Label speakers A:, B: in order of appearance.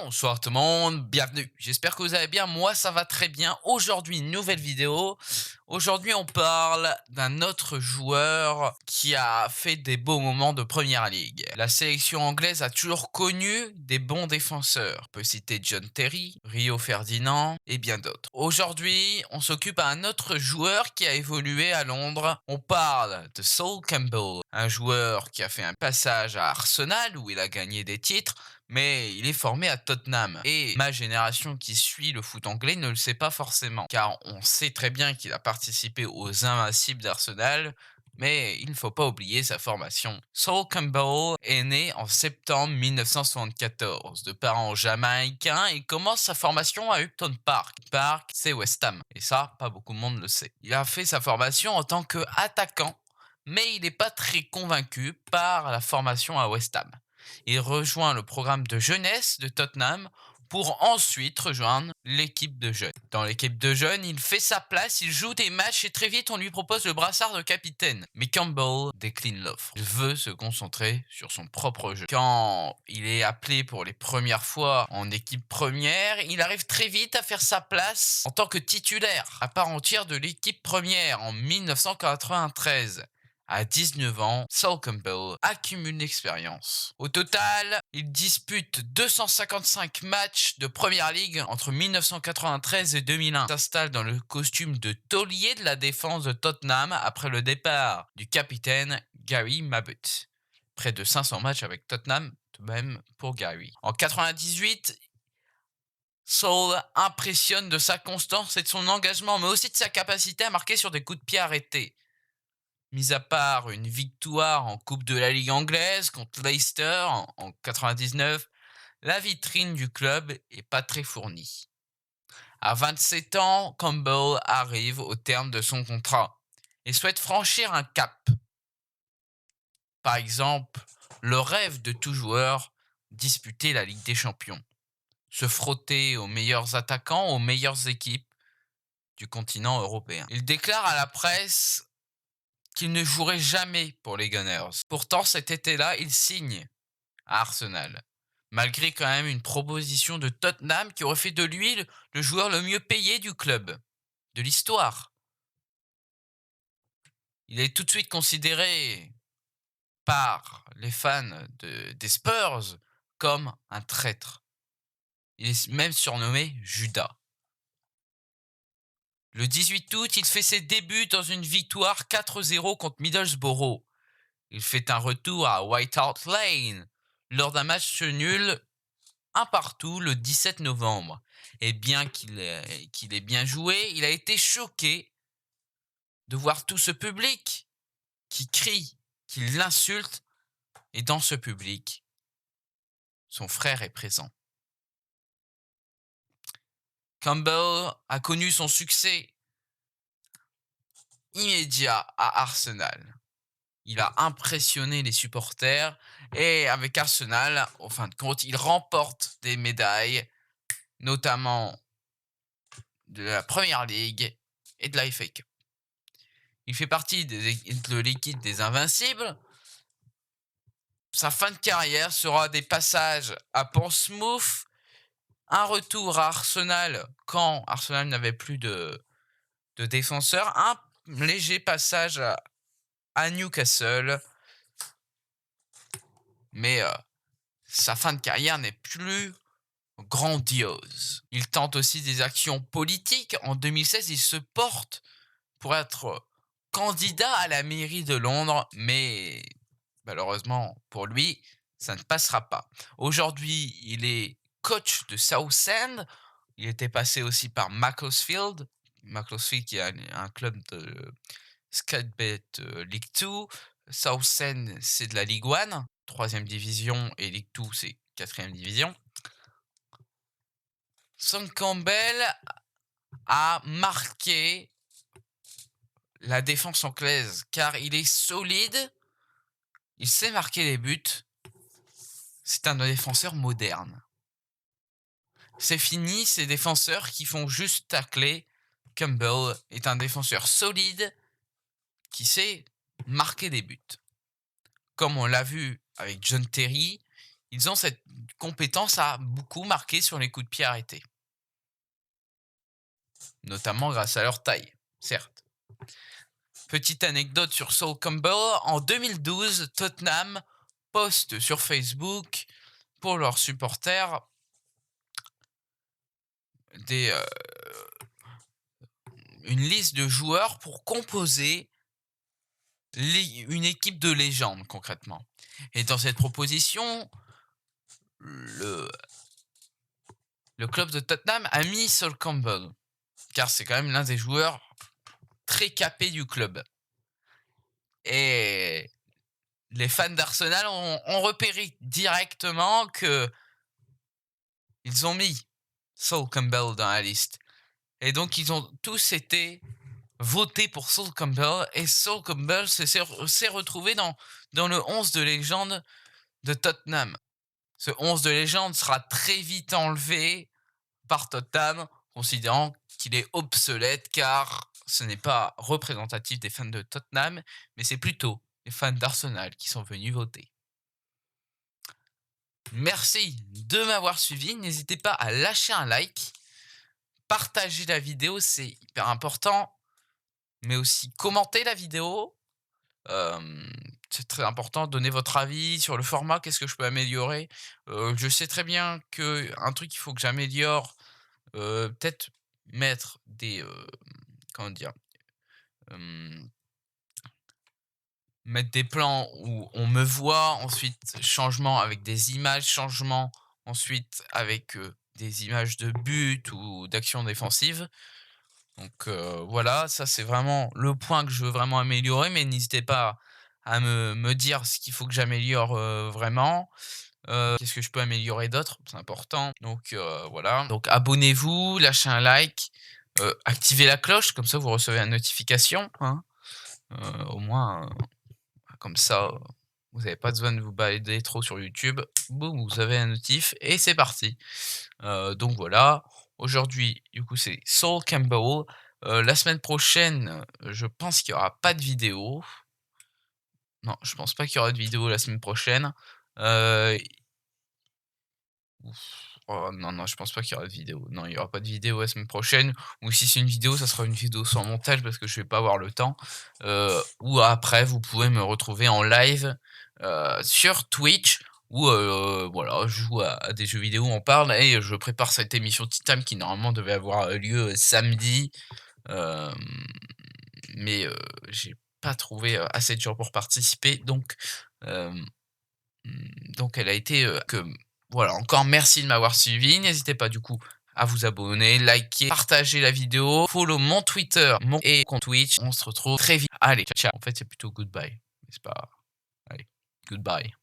A: Bonsoir tout le monde, bienvenue. J'espère que vous allez bien. Moi, ça va très bien. Aujourd'hui, une nouvelle vidéo. Aujourd'hui, on parle d'un autre joueur qui a fait des beaux moments de Première Ligue. La sélection anglaise a toujours connu des bons défenseurs. On peut citer John Terry, Rio Ferdinand et bien d'autres. Aujourd'hui, on s'occupe d'un autre joueur qui a évolué à Londres. On parle de Sol Campbell, un joueur qui a fait un passage à Arsenal où il a gagné des titres, mais il est formé à Tottenham. Et ma génération qui suit le foot anglais ne le sait pas forcément, car on sait très bien qu'il a participé aux Invincibles d'Arsenal, mais il ne faut pas oublier sa formation. Sol Campbell est né en septembre 1974, de parents jamaïcains, et commence sa formation à Upton Park. Park, c'est West Ham, et ça, pas beaucoup de monde le sait. Il a fait sa formation en tant qu'attaquant, mais il n'est pas très convaincu par la formation à West Ham. Il rejoint le programme de jeunesse de Tottenham pour ensuite rejoindre l'équipe de jeunes. Dans l'équipe de jeunes, il fait sa place, il joue des matchs et très vite on lui propose le brassard de capitaine. Mais Campbell décline l'offre. Il veut se concentrer sur son propre jeu. Quand il est appelé pour les premières fois en équipe première, il arrive très vite à faire sa place en tant que titulaire à part entière de l'équipe première en 1993. À 19 ans, Sol Campbell accumule l'expérience. Au total, il dispute 255 matchs de Première Ligue entre 1993 et 2001. Il s'installe dans le costume de taulier de la défense de Tottenham après le départ du capitaine Gary Mabbutt. Près de 500 matchs avec Tottenham, tout de même pour Gary. En 98, Sol impressionne de sa constance et de son engagement, mais aussi de sa capacité à marquer sur des coups de pied arrêtés. Mis à part une victoire en Coupe de la Ligue anglaise contre Leicester en 99, la vitrine du club est pas très fournie. À 27 ans, Campbell arrive au terme de son contrat et souhaite franchir un cap. Par exemple, le rêve de tout joueur, disputer la Ligue des Champions, se frotter aux meilleurs attaquants, aux meilleures équipes du continent européen. Il déclare à la presse qu'il ne jouerait jamais pour les Gunners. Pourtant, cet été-là, il signe à Arsenal, malgré quand même une proposition de Tottenham qui aurait fait de lui le joueur le mieux payé du club, de l'histoire. Il est tout de suite considéré par les fans des Spurs comme un traître. Il est même surnommé Judas. Le 18 août, il fait ses débuts dans une victoire 4-0 contre Middlesbrough. Il fait un retour à White Hart Lane lors d'un match nul un partout le 17 novembre. Et bien qu'il ait bien joué, il a été choqué de voir tout ce public qui crie, qui l'insulte. Et dans ce public, son frère est présent. Campbell a connu son succès immédiat à Arsenal. Il a impressionné les supporters et avec Arsenal, en fin de compte, il remporte des médailles, notamment de la Première Ligue et de la FA Cup. Il fait partie de l'équipe des Invincibles. Sa fin de carrière sera des passages à Portsmouth, un retour à Arsenal quand Arsenal n'avait plus de défenseurs, un léger passage à Newcastle, mais sa fin de carrière n'est plus grandiose. Il tente aussi des actions politiques. En 2016, il se porte pour être candidat à la mairie de Londres, mais malheureusement pour lui, ça ne passera pas. Aujourd'hui, il est coach de Southend. Il était passé aussi par Macclesfield. Macclesfield qui est un club de Scatbet League 2. Southend, c'est de la Ligue 1, 3e division, et League 2, c'est 4e division. Sol Campbell a marqué la défense anglaise car il est solide, il sait marquer les buts. C'est un défenseur moderne. C'est fini ces défenseurs qui font juste tacler. Campbell est un défenseur solide qui sait marquer des buts. Comme on l'a vu avec John Terry, Ils ont cette compétence à beaucoup marquer sur les coups de pied arrêtés. Notamment grâce à leur taille, certes. Petite anecdote sur Sol Campbell, en 2012, Tottenham poste sur Facebook pour leurs supporters des, une liste de joueurs pour composer une équipe de légende concrètement. Et dans cette proposition, le, le club de Tottenham a mis Sol Campbell, car c'est quand même l'un des joueurs très capés du club. Et les fans d'Arsenal ont repéré directement que ils ont mis Sol Campbell dans la liste. Et donc ils ont tous été votés pour Sol Campbell, et Sol Campbell s'est retrouvé dans le 11 de légende de Tottenham. Ce 11 de légende sera très vite enlevé par Tottenham, considérant qu'il est obsolète car ce n'est pas représentatif des fans de Tottenham, mais c'est plutôt les fans d'Arsenal qui sont venus voter. Merci de m'avoir suivi, n'hésitez pas à lâcher un like, partager la vidéo, c'est hyper important, mais aussi commenter la vidéo. C'est très important, donnez votre avis sur le format, qu'est-ce que je peux améliorer. Je sais très bien qu'un truc qu'il faut que j'améliore, peut-être mettre des, comment dire? Hem, Mettre des plans où on me voit, ensuite changement avec des images, changement ensuite avec, des images de but ou d'actions défensives. Donc voilà, ça c'est vraiment le point que je veux vraiment améliorer, mais n'hésitez pas à me dire ce qu'il faut que j'améliore, vraiment. Qu'est-ce que je peux améliorer d'autre? C'est important. Donc voilà. Donc abonnez-vous, lâchez un like, activez la cloche, comme ça vous recevez la notification, hein. Au moins, comme ça, vous n'avez pas besoin de vous balader trop sur YouTube. Boum, vous avez un notif et c'est parti. Donc voilà, aujourd'hui, du coup, c'est Sol Campbell. La semaine prochaine, je pense qu'il y aura pas de vidéo. Non, je pense pas qu'il y aura de vidéo la semaine prochaine. Heu, oh non, non, je pense pas qu'il y aura de vidéo. Non, il y aura pas de vidéo la semaine prochaine, ou si c'est une vidéo, ça sera une vidéo sans montage parce que je vais pas avoir le temps. Ou après, vous pouvez me retrouver en live, sur Twitch où, voilà, je joue à des jeux vidéo, on parle et je prépare cette émission Tea qui normalement devait avoir, lieu, samedi, hem, mais, j'ai pas trouvé, assez de gens pour participer hem donc elle a été, voilà, encore merci de m'avoir suivi. N'hésitez pas du coup à vous abonner, liker, partager la vidéo, follow mon Twitter, mon et compte Twitch. On se retrouve très vite. Allez, ciao, ciao. En fait, c'est plutôt goodbye, mais c'est pas allez, goodbye.